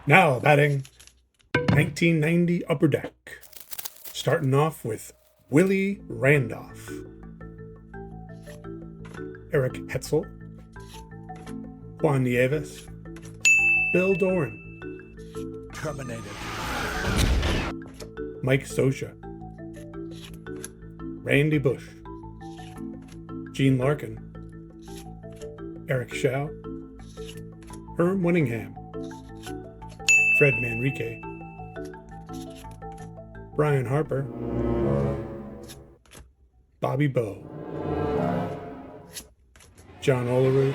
Now batting 1990 Upper Deck. Starting off with Willie Randolph, Eric Hetzel, Juan Nieves, Bill Doran, Terminated. Mike Scioscia, Randy Bush, Gene Larkin, Eric Shaw, Herm Winningham, Fred Manrique, Brian Harper, Bobby Bowe, John Olerud,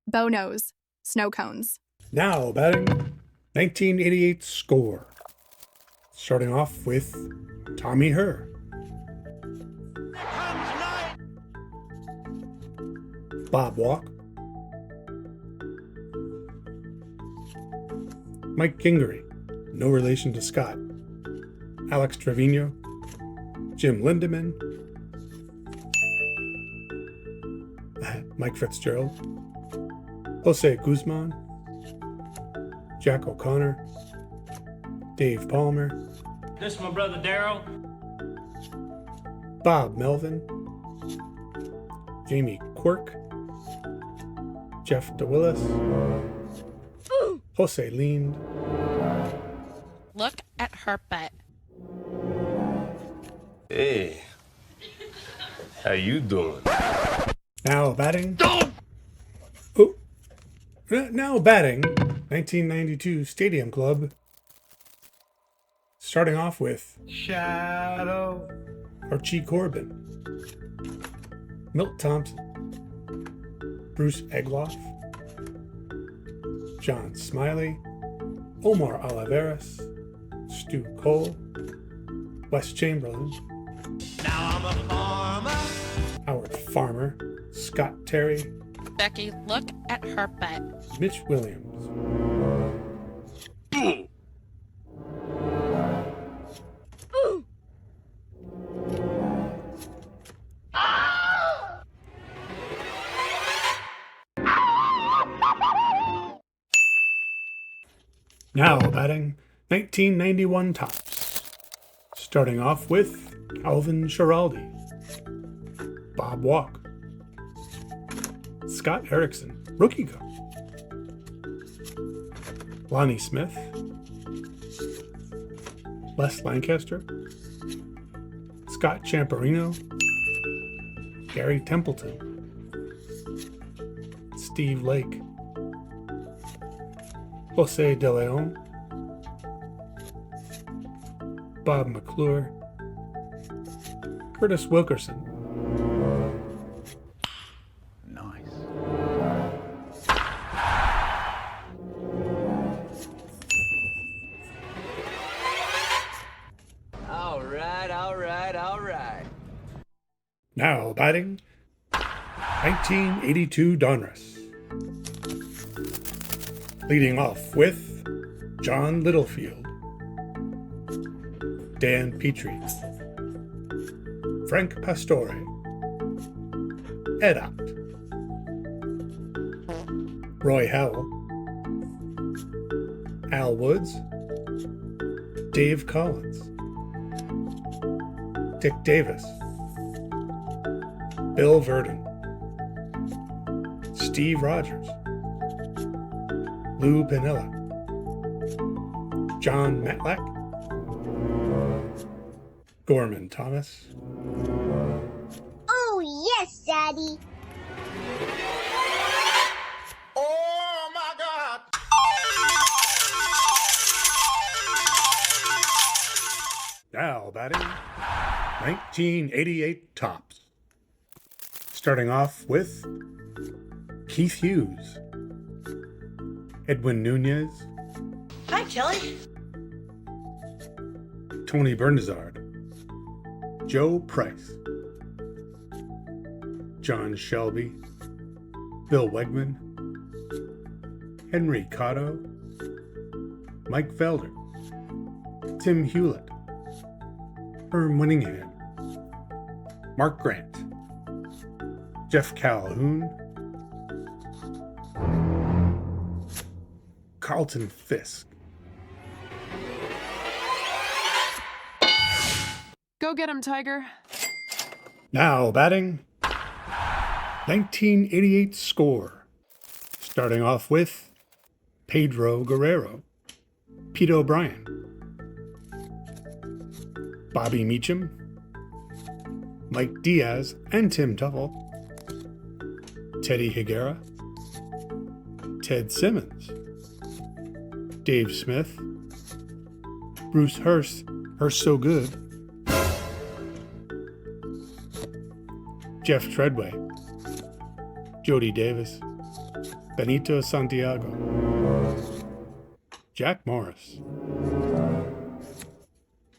Bow nose, snow cones. Now batting 1988 score. Starting off with Tommy Herr, Bob Walk, Mike Kingery, no relation to Scott, Alex Trevino, Jim Lindemann, Mike Fitzgerald, Jose Guzman, Jack O'Connor, Dave Palmer, This is my brother Darryl. Bob Melvin, Jamie Quirk, Jeff DeWillis, Jose Lind, Look at her butt. Hey, how you doing? now batting. Oh, now batting 1992 Stadium Club. Starting off with Shadow. Archie Corbin, Milt Thompson, Bruce Egloff, John Smiley, Omar Oliveras, Stu Cole, Wes Chamberlain, Now I'm a farmer. Howard Farmer, Scott Terry, Becky, look at her butt. Mitch Williams. Now batting 1991 tops. Starting off with Calvin Schiraldi, Bob Walk, Scott Erickson, rookie coach, Lonnie Smith, Les Lancaster, Scott Champerino, Gary Templeton, Steve Lake, Jose De Leon, Bob McClure, Curtis Wilkerson. Nice. All right. Now batting 1982 Donruss. Leading off with John Littlefield, Dan Petrie, Frank Pastore, Ed Ott, Roy Howell, Al Woods, Dave Collins, Dick Davis, Bill Verdon, Steve Rogers, Lou Piniella, John Matlack, Gorman Thomas, Oh, yes, Daddy. Oh my God. now batting 1988 tops. Starting off with Keith Hughes, Edwin Nunez, Hi, Kelly. Tony Bernazard, Joe Price, John Shelby, Bill Wegman, Henry Cotto, Mike Felder, Tim Hewlett, Herm Winningham, Mark Grant, Jeff Calhoun, Carlton Fisk. Go get him, Tiger. Now batting, 1988 score. Starting off with Pedro Guerrero, Pete O'Brien, Bobby Meacham, Mike Diaz and Tim Tuffle, Teddy Higuera, Ted Simmons, Dave Smith, Bruce Hurst So Good, Jeff Treadway, Jody Davis, Benito Santiago, Jack Morris,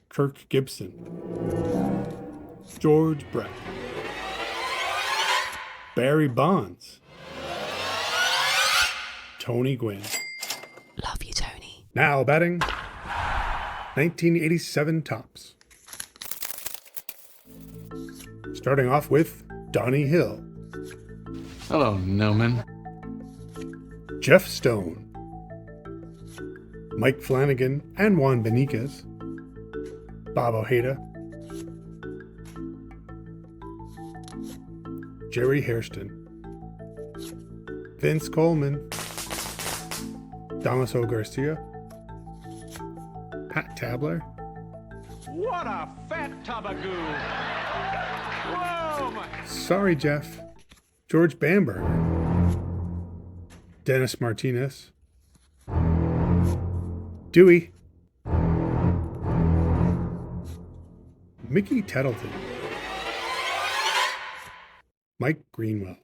Kirk Gibson, George Brett, Barry Bonds, Tony Gwynn. Love you, Tony. Now batting, 1987 tops. Starting off with Donnie Hill, Hello, Newman. Jeff Stone, Mike Flanagan and Juan Beniquez, Bob Ojeda, Jerry Hairston, Vince Coleman, Damaso Garcia, Pat Tabler, What a fat tabagoo! Whoa, my... Sorry Jeff, George Bamberger, Dennis Martinez, Dewey, Mickey Tettleton, Mike Greenwell.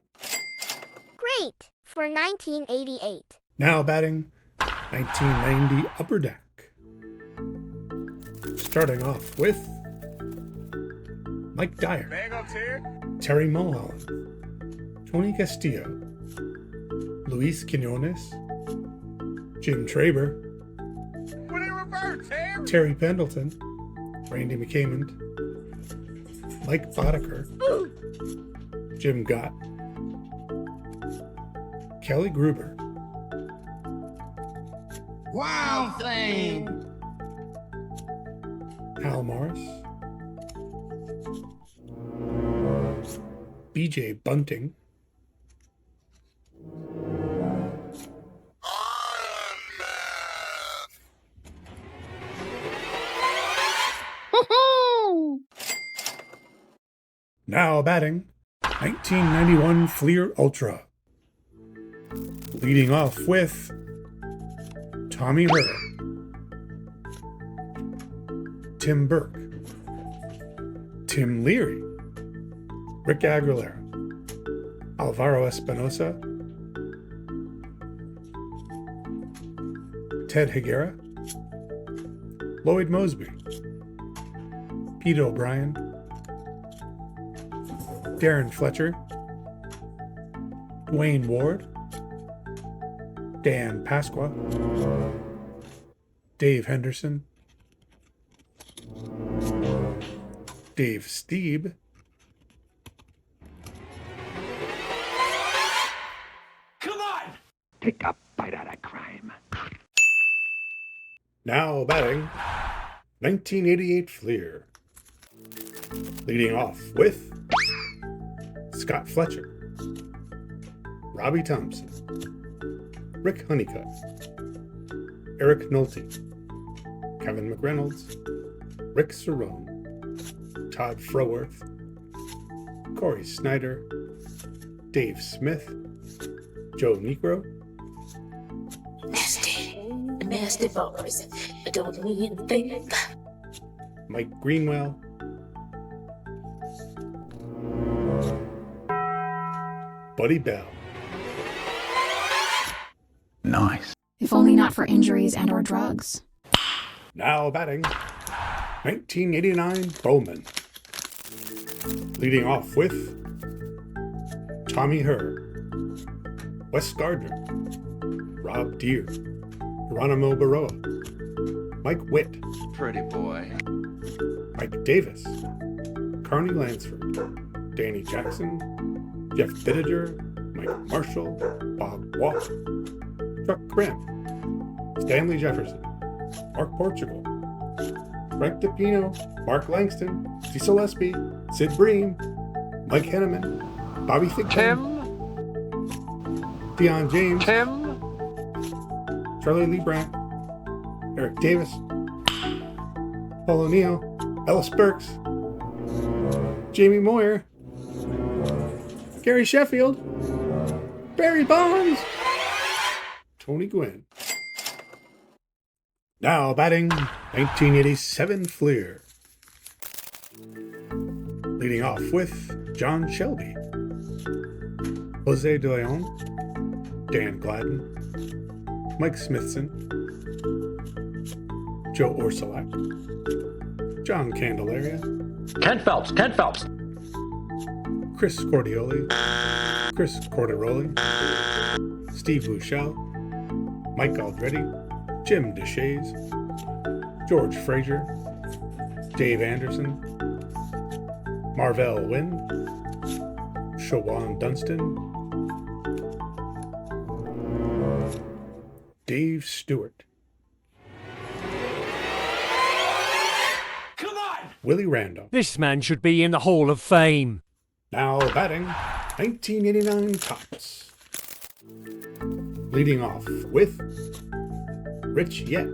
Great for 1988. Now batting, 1990 Upper Deck. Starting off with Mike Dyer, Bagels here? Terry Mulholland, Tony Castillo, Luis Quinones, Jim Traber, What in reverse, Tim? Terry Pendleton, Randy McCamond, Mike Boddicker, Jim Gott, Kelly Gruber, Wow thing! Hal Morris, BJ Bunting, now batting, 1991 Fleer Ultra. Leading off with Tommy Herr, Tim Burke, Tim Leary, Rick Aguilera, Alvaro Espinosa, Ted Higuera, Lloyd Mosby, Pete O'Brien, Darren Fletcher, Dwayne Ward, Dan Pasqua, Dave Henderson, Dave Steeb, Come on! Take a bite out of crime. now batting, 1988 Fleer. Leading off with Scott Fletcher, Robbie Thompson, Rick Honeycutt, Eric Nolte, Kevin McReynolds, Rick Cerrone, Todd Froworth, Corey Snyder, Dave Smith, Joe Negro, Nasty boys. I don't mean anything. Mike Greenwell, Buddy Bell. Nice. If only not for injuries and or drugs. Now batting, 1989 Bowman. Leading off with Tommy Herr, Wes Gardner, Rob Deere, Geronimo Baroa, Mike Witt, Pretty boy. Mike Davis, Carney Lansford, Danny Jackson, Jeff Bittiger, Mike Marshall, Bob Walker, Chuck Krim, Stanley Jefferson, Mark Portugal, Frank DePino, Mark Langston, Cecil Espy, Sid Bream, Mike Henneman, Bobby Thigpen, Deion James, Charlie Lee Brandt, Eric Davis, Paul O'Neill, Ellis Burks, Jamie Moyer, Gary Sheffield, Barry Bonds, Tony Gwynn. Now batting, 1987 Fleer. Leading off with John Shelby, Jose De Leon, Dan Gladden, Mike Smithson, Joe Orsulak, John Candelaria, Ken Phelps. Chris Cordioli, Chris Corderoli, Steve Luchelle, Mike Aldretti, Jim Deshays, George Frazier, Dave Anderson, Marvell Wynn, Shawan Dunstan, Dave Stewart, Come on! Willie Randolph. This man should be in the Hall of Fame. Now batting, 1989 Topps. Leading off with Rich Yett,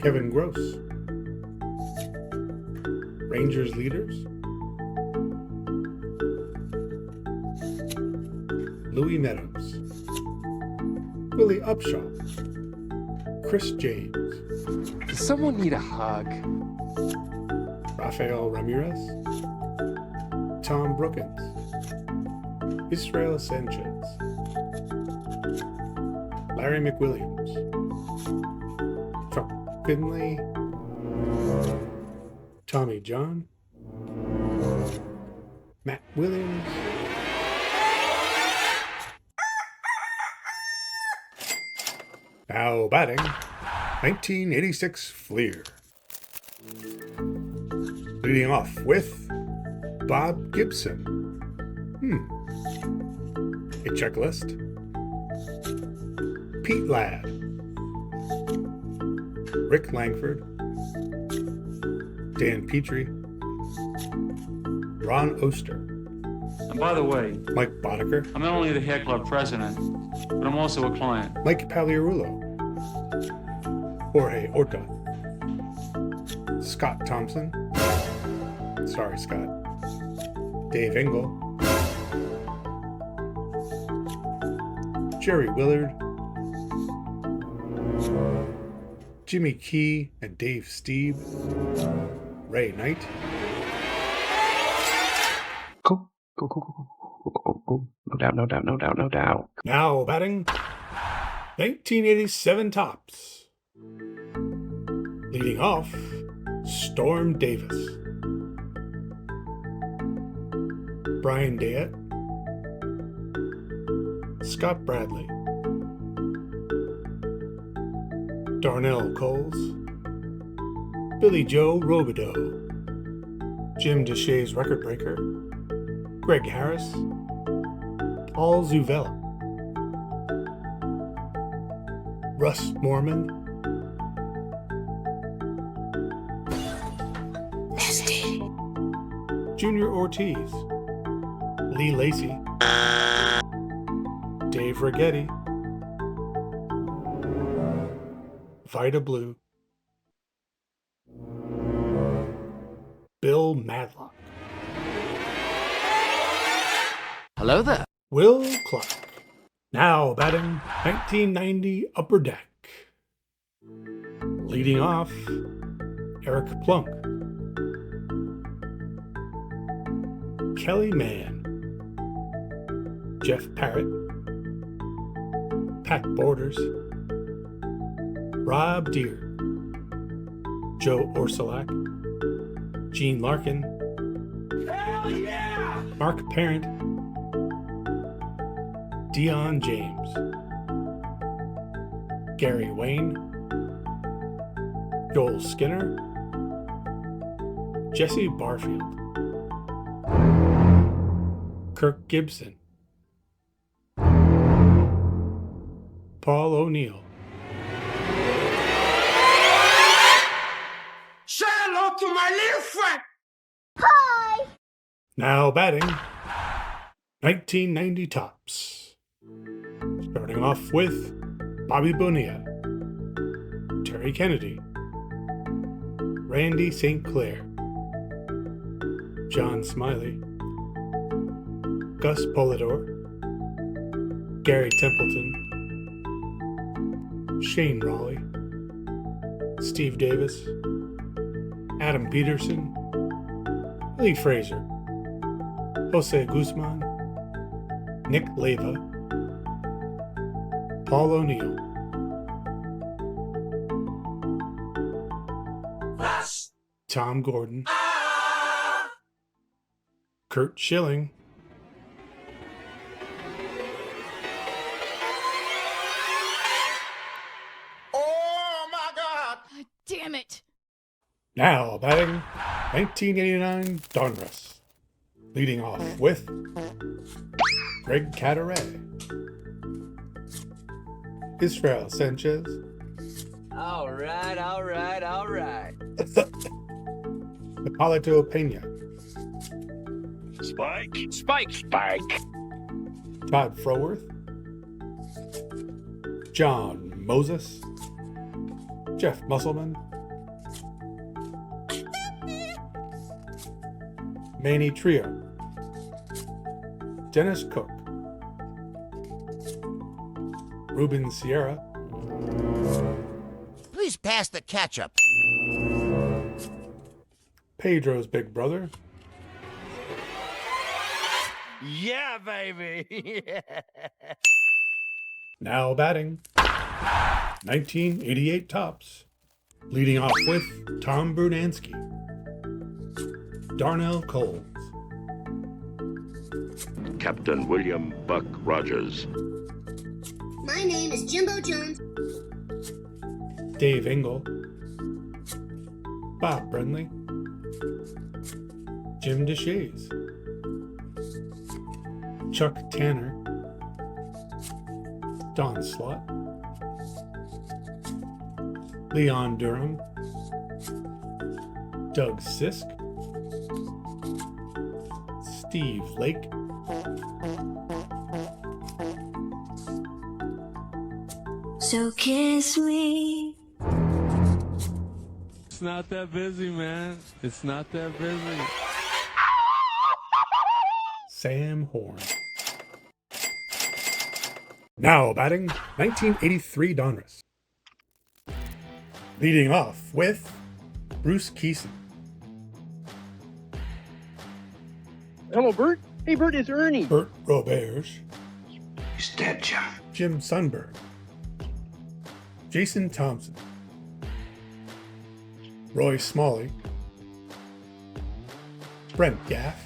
Kevin Gross, Rangers leaders, Louis Meadows, Willie Upshaw, Chris James, Does someone need a hug? Rafael Ramirez, Tom Brookins, Israel Sanchez, Larry McWilliams, Chuck Finley, Tommy John, Matt Williams, now batting, 1986 Fleer. Leading off with Bob Gibson. A checklist. Pete Ladd, Rick Langford, Dan Petrie, Ron Oster, And by the way, Mike Boddicker, I'm not only the hair club president, but I'm also a client. Mike Pagliarulo, Jorge Orta, Scott Thompson, sorry Scott, Dave Engel, Jerry Willard, Jimmy Key and Dave Steeb, Ray Knight, Go. No doubt. now batting 1987 Topps. Leading off, Storm Davis, Brian Dayette, Scott Bradley, Darnell Coles, Billy Joe Robideau, Jim Deshays record breaker, Greg Harris, Paul Zuvella, Russ Mormon, Nasty. Junior Ortiz, Lee Lacey, Dave Rigetti, Vida Blue, Bill Madlock, Hello there. Will Clark. Now batting 1990 Upper Deck. Leading off, Eric Plunk, Kelly Mann, Jeff Parrott, Pat Borders, Rob Deere, Joe Orsulak, Gene Larkin, Hell yeah! Mark Parent, Deion James, Gary Wayne, Joel Skinner, Jesse Barfield, Kirk Gibson, Paul O'Neill. Say hello to my little friend. Hi! Now batting, 1990 tops. Starting off with Bobby Bonilla, Terry Kennedy, Randy St. Clair, John Smiley, Gus Polidor, Gary Templeton, Shane Raleigh, Steve Davis, Adam Peterson, Lee Fraser, Jose Guzman, Nick Leyva, Paul O'Neill, Tom Gordon, Kurt Schilling, Oh my God! Damn it! now batting 1989 Donruss, leading off with Greg Cadaret, Israel Sanchez, All right. Hipólito Peña, Spike! Todd Froworth, John Moses, Jeff Musselman, Manny Trio, Dennis Cook, Ruben Sierra, Please pass the ketchup. Pedro's big brother, Yeah, baby. now batting 1988 tops, leading off with Tom Brunansky, Darnell Coles, Captain William Buck Rogers. My name is Jimbo Jones. Dave Engel, Bob Brenly, Jim DeShays, Chuck Tanner, Don Slott, Leon Durham, Doug Sisk, Steve Lake, So kiss me. It's not that busy, man. It's not that busy. Sam Horn. Now batting 1983 Donruss. Leading off with Bruce Keeson, Hello, Bert. Hey, Bert, it's Ernie. Bert Roberge, He's dead, John. Jim Sundberg, Jason Thompson, Roy Smalley, Brent Gaff,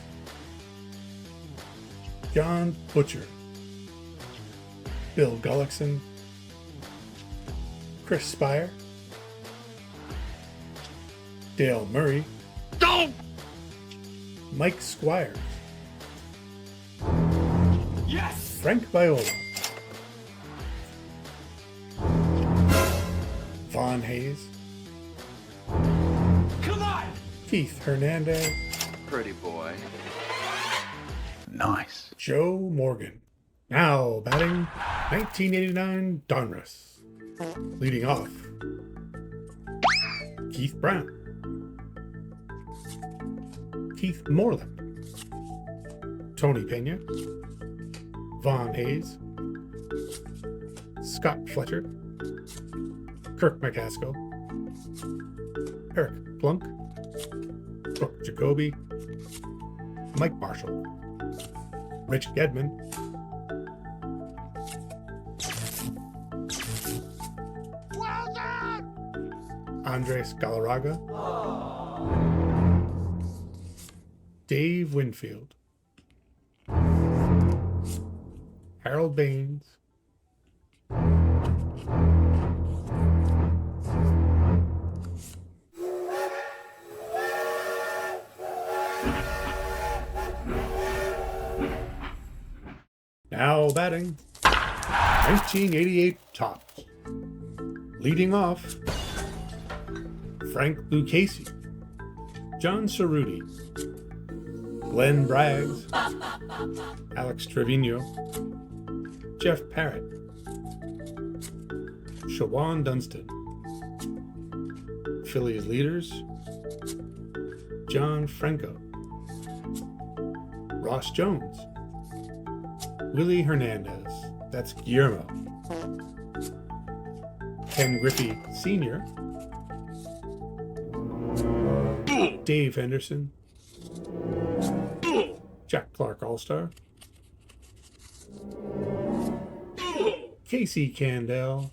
John Butcher, Bill Gullickson, Chris Spire, Dale Murray, Mike Squires, Yes! Frank Viola, Vaughn Hayes, Come on! Keith Hernandez, Pretty boy. Nice. Joe Morgan. Now batting 1989 Donruss. Leading off, Keith Brown, Keith Moreland, Tony Pena, Vaughn Hayes, Scott Fletcher, Kirk McCaskill, Eric Plunk, Brooke Jacoby, Mike Marshall, Rich Gedman, Well done! Andres Galarraga, Dave Winfield, Harold Baines, now batting 1988 Topps. Leading off, Frank Lucchese, John Cerruti, Glenn Braggs, Alex Trevino, Jeff Parrott, Shawan Dunston. Phillies leaders, John Franco, Ross Jones, Willie Hernandez, that's Guillermo, Ken Griffey Sr., Dave Henderson, Jack Clark All-Star, Casey Candell,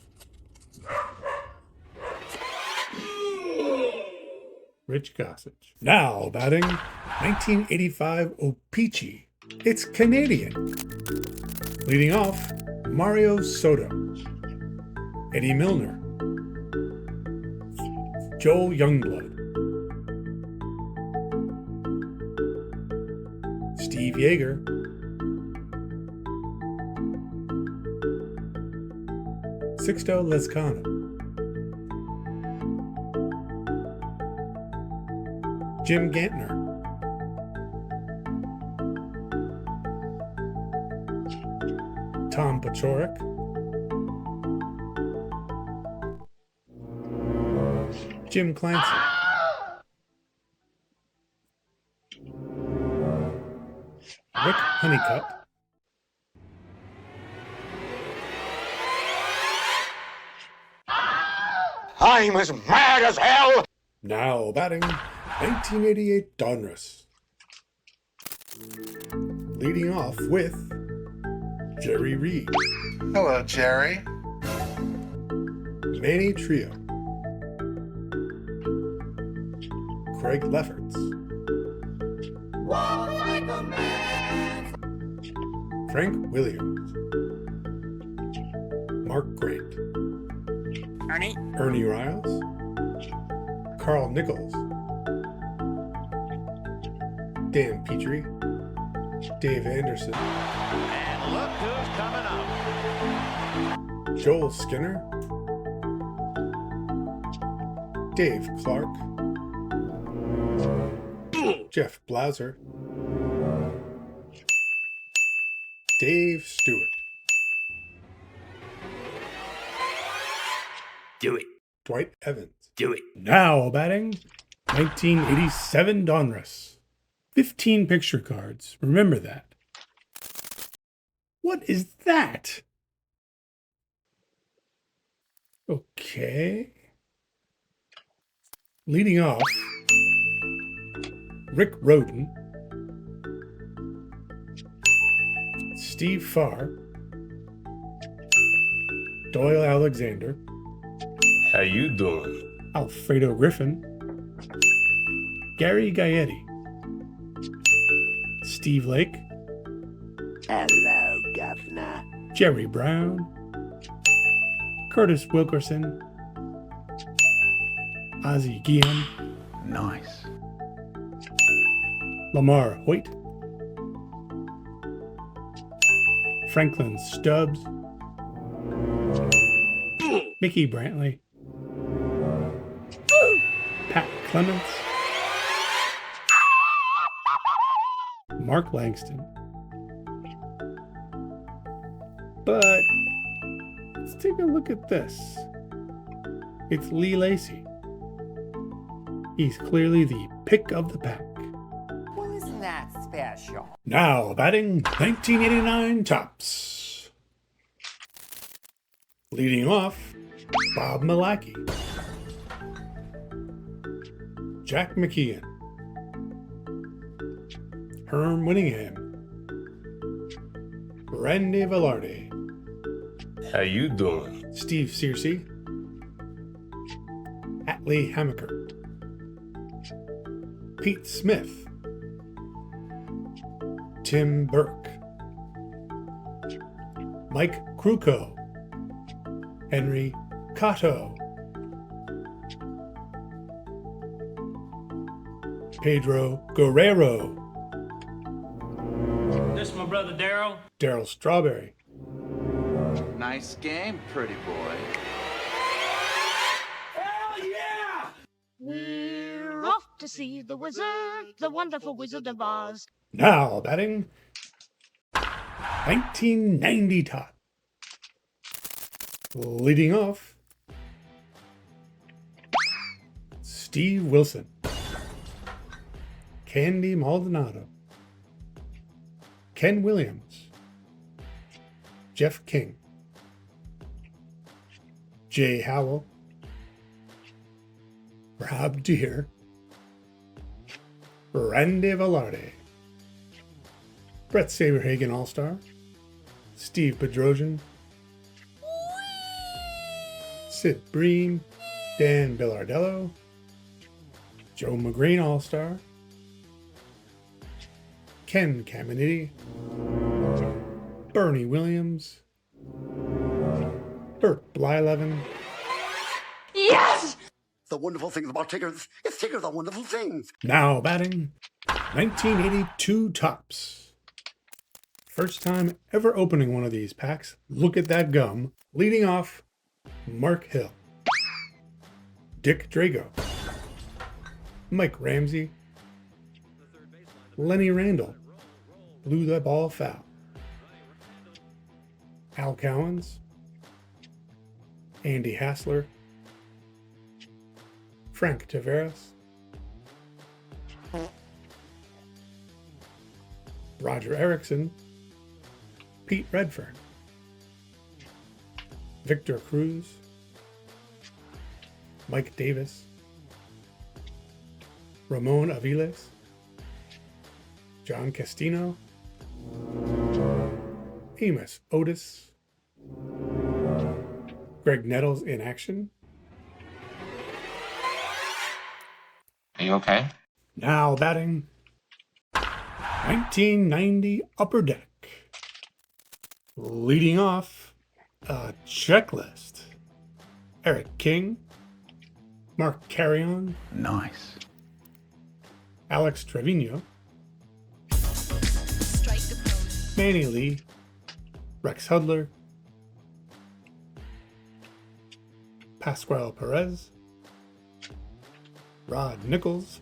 Rich Gossage. Now batting, 1985 O-Pee-Chee. It's Canadian. Leading off, Mario Soto, Eddie Milner, Joel Youngblood, Steve Yeager, Sixto Lezcano, Jim Gantner, Tom Paciorek, Jim Clancy, Rick Honeycutt, I'm as mad as hell! now batting, 1988 Donruss. Leading off with Jerry Reed, Hello, Jerry. Manny Trio, Craig Lefferts, Frank Williams, Mark Grant, Ernie Riles, Carl Nichols, Dan Petrie, Dave Anderson, And look who's coming up. Joel Skinner, Dave Clark, Jeff Blauser, Dave Stewart. Do it. Dwight Evans. Do it. Now batting, 1987 Donruss. 15 picture cards. Remember that. What is that? Okay. Leading off, Rick Rhoden, Steve Farr, Doyle Alexander, How you doing? Alfredo Griffin, Gary Gaetti, Steve Lake, Hello, Governor. Jerry Brown, Curtis Wilkerson, Ozzie Guillen, Nice. Lamar Hoyt, Franklin Stubbs, Mickey Brantley, Pat Clements, Mark Langston. But let's take a look at this. It's Lee Lacy. He's clearly the pick of the pack. Well, isn't that special? Now batting 1989 Topps. Leading off, Bob Milacki, Jack McKeon, Herm Winningham, Randy Velarde, How you doing? Steve Searcy, Atlee Hammaker, Pete Smith, Tim Burke, Mike Krukow, Henry Cotto, Pedro Guerrero, This is my brother Darryl. Darryl Strawberry, Nice game, pretty boy. Hell yeah! We're off to see the wizard, the wonderful Wizard of Oz. Now batting 1990 top. Leading off, Steve Wilson, Candy Maldonado, Ken Williams, Jeff King, Jay Howell, Rob Deere, Randy Velarde, Brett Saberhagen All-Star, Steve Bedrosian, Sid Bream, Dan Billardello, Joe McGreen All-Star, Ken Caminiti, Bernie Williams, Burt Blyleven. Yes! The wonderful things about Tigger, it's Tigger the Wonderful Things. Now batting 1982 tops. First time ever opening one of these packs. Look at that gum. Leading off, Mark Hill, Dick Drago, Mike Ramsey, Lenny Randall, blew that ball foul, Al Cowens, Andy Hassler, Frank Taveras, Roger Erickson, Pete Redfern, Victor Cruz, Mike Davis, Ramon Aviles, John Castino, Amos Otis, Graig Nettles in action. Are you okay? Now batting 1990 Upper Deck. Leading off, a checklist. Eric King, Mark Carrion, Nice. Alex Trevino, Manny Lee, Rex Hudler, Pascual Perez, Rod Nichols,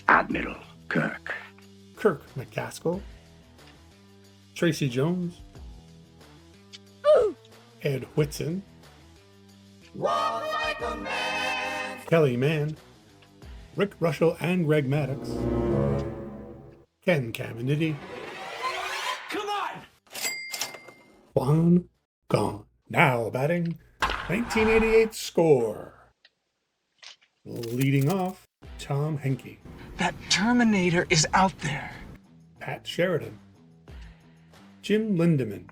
Admiral Kirk, Kirk McCaskill, Tracy Jones, Ed Whitson, Kelly Mann, Rick Russell and Greg Maddox, Ken Caminiti, Come on! Juan Gonzalez. Now batting 1988 score. Leading off, Tom Henke. That Terminator is out there. Pat Sheridan, Jim Lindemann,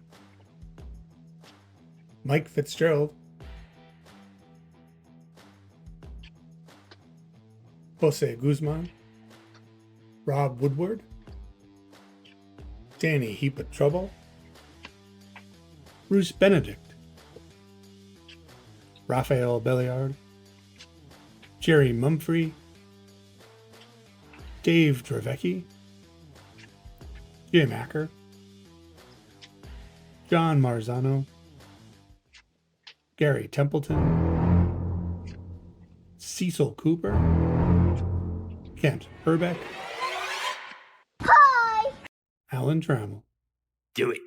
Mike Fitzgerald, Jose Guzman, Rob Woodward, Danny Heap of Trouble, Bruce Benedict, Raphael Belliard, Jerry Mumphrey, Dave Dravecki, Jim Acker, John Marzano, Gary Templeton, Cecil Cooper, Kent Herbeck, Hi! Alan Trammell. Do it.